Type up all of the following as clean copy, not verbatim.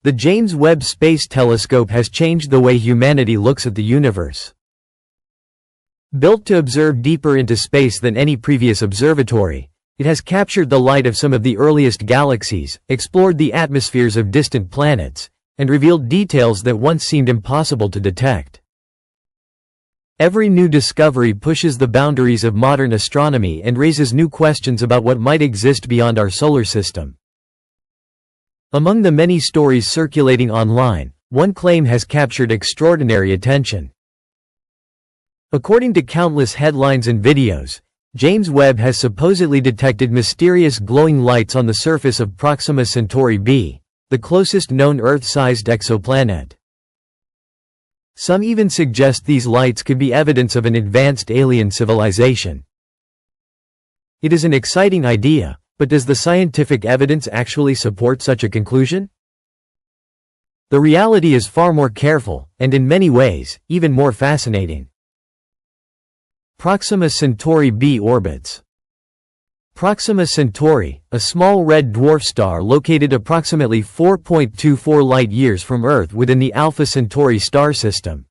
The James Webb Space Telescope has changed the way humanity looks at the universe. Built to observe deeper into space than any previous observatory, it has captured the light of some of the earliest galaxies, explored the atmospheres of distant planets, and revealed details that once seemed impossible to detect. Every new discovery pushes the boundaries of modern astronomy and raises new questions about what might exist beyond our solar system. Among the many stories circulating online, one claim has captured extraordinary attention. According to countless headlines and videos, James Webb has supposedly detected mysterious glowing lights on the surface of Proxima Centauri b, the closest known Earth-sized exoplanet. Some even suggest these lights could be evidence of an advanced alien civilization. It is an exciting idea, but does the scientific evidence actually support such a conclusion? The reality is far more careful, and in many ways, even more fascinating. Proxima Centauri b orbits. Proxima Centauri, a small red dwarf star located approximately 4.24 light-years from Earth within the Alpha Centauri star system.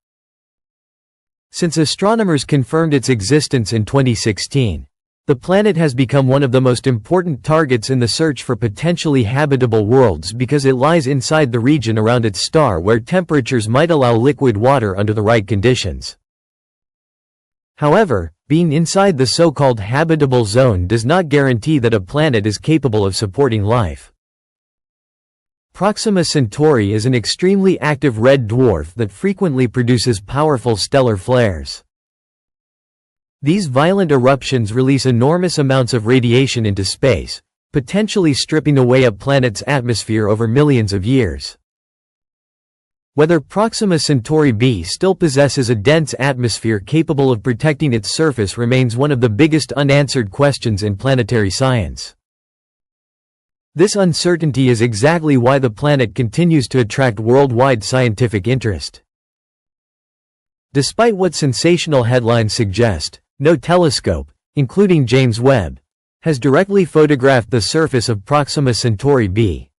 Since astronomers confirmed its existence in 2016, the planet has become one of the most important targets in the search for potentially habitable worlds because it lies inside the region around its star where temperatures might allow liquid water under the right conditions. However, being inside the so-called habitable zone does not guarantee that a planet is capable of supporting life. Proxima Centauri is an extremely active red dwarf that frequently produces powerful stellar flares. These violent eruptions release enormous amounts of radiation into space, potentially stripping away a planet's atmosphere over millions of years. Whether Proxima Centauri b still possesses a dense atmosphere capable of protecting its surface remains one of the biggest unanswered questions in planetary science. This uncertainty is exactly why the planet continues to attract worldwide scientific interest. Despite what sensational headlines suggest, no telescope, including James Webb, has directly photographed the surface of Proxima Centauri b.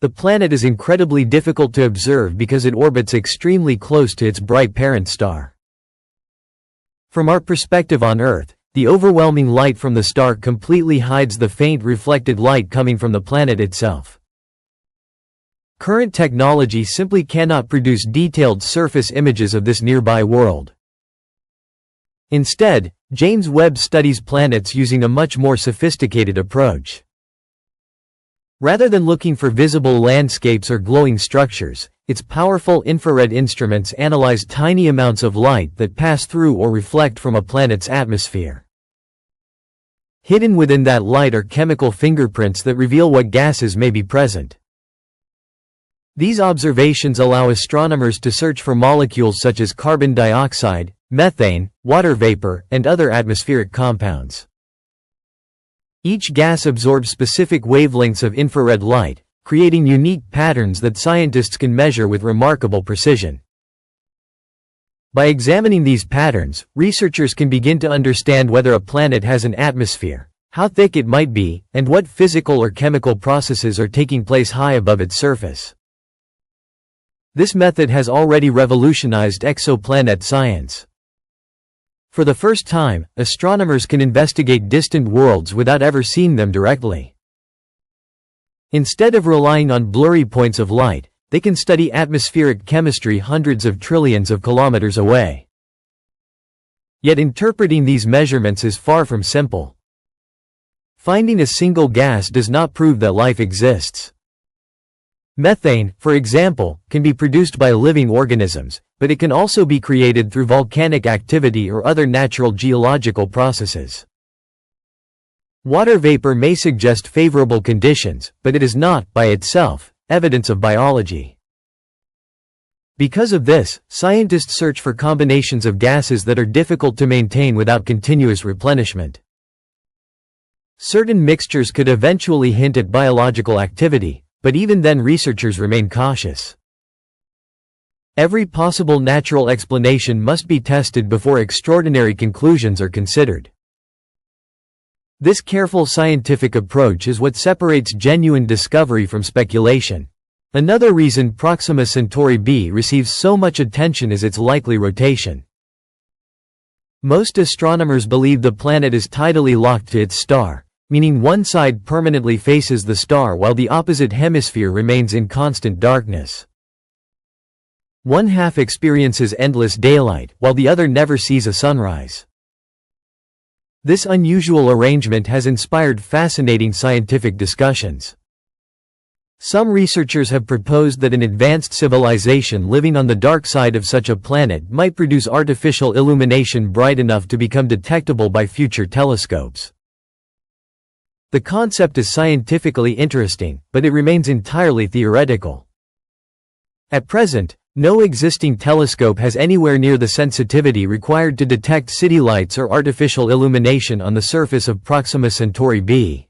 The planet is incredibly difficult to observe because it orbits extremely close to its bright parent star. From our perspective on Earth, the overwhelming light from the star completely hides the faint reflected light coming from the planet itself. Current technology simply cannot produce detailed surface images of this nearby world. Instead, James Webb studies planets using a much more sophisticated approach. Rather than looking for visible landscapes or glowing structures, its powerful infrared instruments analyze tiny amounts of light that pass through or reflect from a planet's atmosphere. Hidden within that light are chemical fingerprints that reveal what gases may be present. These observations allow astronomers to search for molecules such as carbon dioxide, methane, water vapor, and other atmospheric compounds. Each gas absorbs specific wavelengths of infrared light, creating unique patterns that scientists can measure with remarkable precision. By examining these patterns, researchers can begin to understand whether a planet has an atmosphere, how thick it might be, and what physical or chemical processes are taking place high above its surface. This method has already revolutionized exoplanet science. For the first time, astronomers can investigate distant worlds without ever seeing them directly. Instead of relying on blurry points of light, they can study atmospheric chemistry hundreds of trillions of kilometers away. Yet interpreting these measurements is far from simple. Finding a single gas does not prove that life exists. Methane, for example, can be produced by living organisms, but it can also be created through volcanic activity or other natural geological processes. Water vapor may suggest favorable conditions, but it is not, by itself, evidence of biology. Because of this, scientists search for combinations of gases that are difficult to maintain without continuous replenishment. Certain mixtures could eventually hint at biological activity, but even then researchers remain cautious. Every possible natural explanation must be tested before extraordinary conclusions are considered. This careful scientific approach is what separates genuine discovery from speculation. Another reason Proxima Centauri b receives so much attention is its likely rotation. Most astronomers believe the planet is tidally locked to its star, meaning one side permanently faces the star while the opposite hemisphere remains in constant darkness. One half experiences endless daylight, while the other never sees a sunrise. This unusual arrangement has inspired fascinating scientific discussions. Some researchers have proposed that an advanced civilization living on the dark side of such a planet might produce artificial illumination bright enough to become detectable by future telescopes. The concept is scientifically interesting, but it remains entirely theoretical. At present, no existing telescope has anywhere near the sensitivity required to detect city lights or artificial illumination on the surface of Proxima Centauri b.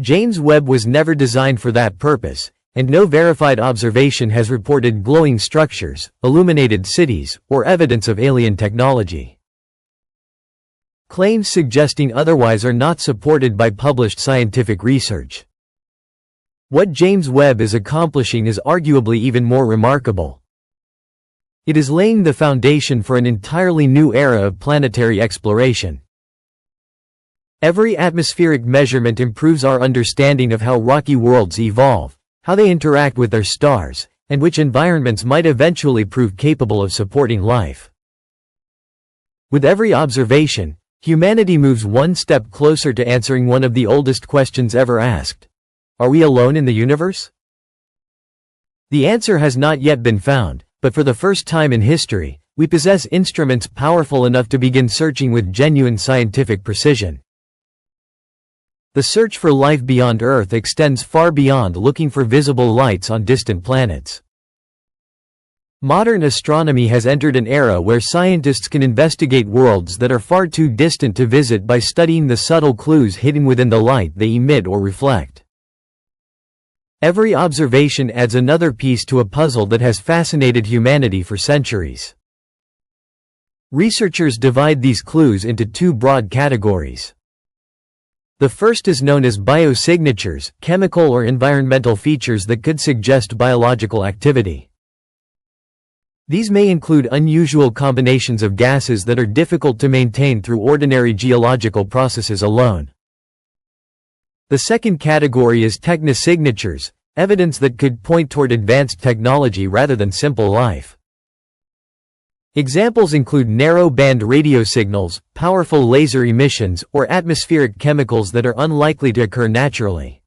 James Webb was never designed for that purpose, and no verified observation has reported glowing structures, illuminated cities, or evidence of alien technology. Claims suggesting otherwise are not supported by published scientific research. What James Webb is accomplishing is arguably even more remarkable. It is laying the foundation for an entirely new era of planetary exploration. Every atmospheric measurement improves our understanding of how rocky worlds evolve, how they interact with their stars, and which environments might eventually prove capable of supporting life. With every observation, humanity moves one step closer to answering one of the oldest questions ever asked. Are we alone in the universe? The answer has not yet been found, but for the first time in history, we possess instruments powerful enough to begin searching with genuine scientific precision. The search for life beyond Earth extends far beyond looking for visible lights on distant planets. Modern astronomy has entered an era where scientists can investigate worlds that are far too distant to visit by studying the subtle clues hidden within the light they emit or reflect. Every observation adds another piece to a puzzle that has fascinated humanity for centuries. Researchers divide these clues into two broad categories. The first is known as biosignatures, chemical or environmental features that could suggest biological activity. These may include unusual combinations of gases that are difficult to maintain through ordinary geological processes alone. The second category is technosignatures, evidence that could point toward advanced technology rather than simple life. Examples include narrow-band radio signals, powerful laser emissions, or atmospheric chemicals that are unlikely to occur naturally.